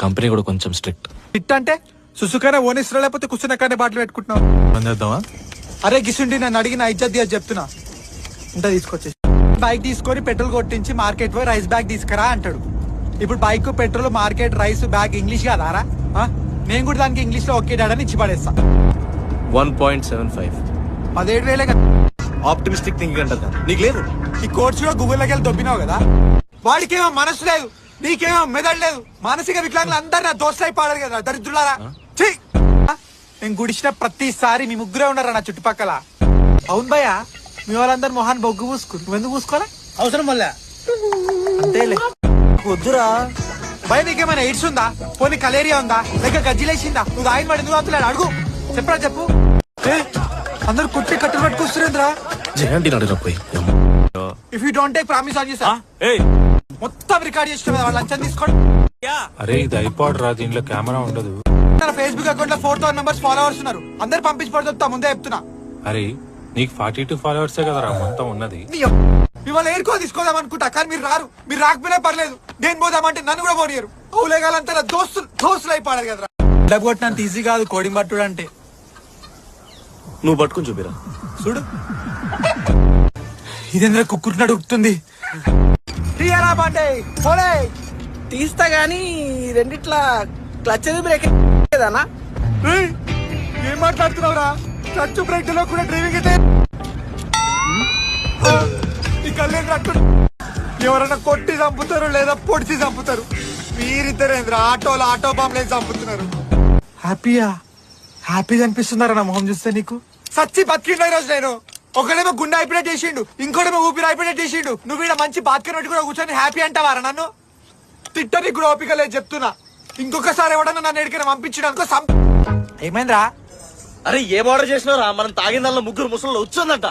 Company కూడా కొంచెం strict. It అంటే సుసుకైనా ఓనిస్రా లేకపోతే కూర్చున్న కాడే బాటలు పెట్టుకుంటున్నావు. పని చేద్దామా? అరే గిసుండి నన్ను అడిగిన ఇజ్జత్ దిగా చెప్తున్నా. ఇంత తీసుకొచ్చేసి బైక్ తీసుకొని పెట్రోల్ కొట్టించి మార్కెట్ పోయి రైస్ బ్యాగ్ తీసుకురా అంటాడు. ఇప్పుడు bike petrol market rice bag English కాదారా? నేను కూడా దానికి ఇంగ్లీష్ లో ఒకే డాడని ఇచ్చి పడేస్తా. 1.75. 17,000 కదా. ఆప్టిమిస్టిక్ థింకింగ్ అంటారు కదా, నీకు లేదు. ఈ కోర్స్ కూడా గూగుల్లోకి వెళ్ళి దొబ్బినావు కదా. వాడికేమో మనసు లేదు, నీకేమో మెదడు లేదు. మానసిక వికలాంగులు అందరు నా దోస్తులు అయిపోయారు కదా దరిద్రులారా. నేను గుడిచిన ప్రతిసారి మీ ముగ్గురే ఉన్నారా నా చుట్టుపక్కల. అవును భయ్య, మీ వాళ్ళందరు మొహాన్ని బొగ్గు పూసుకుని నువ్వెందుకు పూసుకోవాలా? అవసరం వల్ల అంతేలే. వద్దురా భయ, నీకేమైనా ఎయిడ్స్ ఉందా? పోనీ కలేరియా ఉందా? లేక గజ్జిలేసిందా? నువ్వు ఆయన పడి నువ్వు అవుతున్నాడు అడుగు. చెప్పరా చెప్పు. అందరు కుట్టి కట్టులు పట్టుకొస్తురేంద్రా. జయంతి నడిన పోయి. If you don't take promise on you sir మొత్తం రికార్డ్ చేసిన వాళ్ళ లంచం తీసుకోండి. అరే ఇది ఐపాడ్ రా, దీంట్లో కెమెరా ఉండదు. నా ఫేస్బుక్ అకౌంట్ లో 4,000 మెంబర్స్ ఫాలోవర్స్ ఉన్నారు. అందరు పంపించి పడుతుంటా ముందే చెప్తున్నా. అరే నీకు 42 ఫాలోవర్సే కదరా మొత్తం ఉన్నది. మిమ్మల్ని ఏరుకో తీసుకోదాం అనుకుంటా, కానీ మీరు రారు. మీరు రాకపోయినా పర్లేదు, నేను పోదామంటే నన్ను కూడా పోనీయరు. అవులేగాలంతా దోస్తులు అయిపోయారు కదరా. డబ్బు కొట్టినంత ఈజీ కాదు కోడింగ్ పట్టుడు అంటే. నువ్వు పట్టుకుని చూపిరా. చూడు ఇదేంద్ర కుక్కుర్నాడు ఉక్కుతుంది. తీస్తా గానీ రెండిట్లా క్లచ్ బ్రేక్ లేదన్నా. ఏం మాట్లాడుతున్నావురా? క్లచ్ బ్రేక్ లో కూడా డ్రైవింగ్ అయితే ఈ కళ్ళేం కట్టు. ఎవరైనా కొట్టి చంపుతారు లేదా పొడిచి చంపుతారు. మీరిద్దరేంద్ర ఆటో బాంబులే చంపుతున్నారు. హ్యాపీగా అనిపిస్తున్నారా నా మొహం చూస్తే నీకు? సచ్చి బతికిండు ఈ రోజు నేను. ఒకడేమో గుండె అయిపోయినట్టు చేసిండు, ఇంకోటేమో ఊపిరి అయిపోయినట్టు చేసిండు. నువ్వు ఈడ మంచి బాత్కర్ కూడా కూర్చొని హ్యాపీ అంటావారా నన్ను? తిట్టనికి కూడా ఓపిక లేదు చెప్తున్నా. ఇంకొకసారి ఎవడన్నా నన్ను ఎడికైనా పంపించడానికి ఏమైందిరా? అరే ఏం ఆర్డర్ చేసినారా? మనం తాగిన దానిలో ముగ్గురు ముసలు వచ్చిందంట.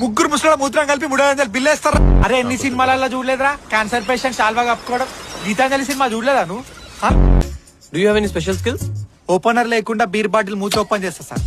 ముగ్గురు ముసలి మూత్రం కలిపి 300 బిల్లు వేస్తారా? అరే ఎన్ని సినిమాలలో చూడలేదురా క్యాన్సర్ పేషెంట్ చాలా బాగా కప్పుకోవడం. గీతాంజలి సినిమా చూడలేదా నువ్వు? Do you have any special skills? Opener లేకుండా బీర్ బాటిల్ మూత ఓపెన్ చేస్తా సార్.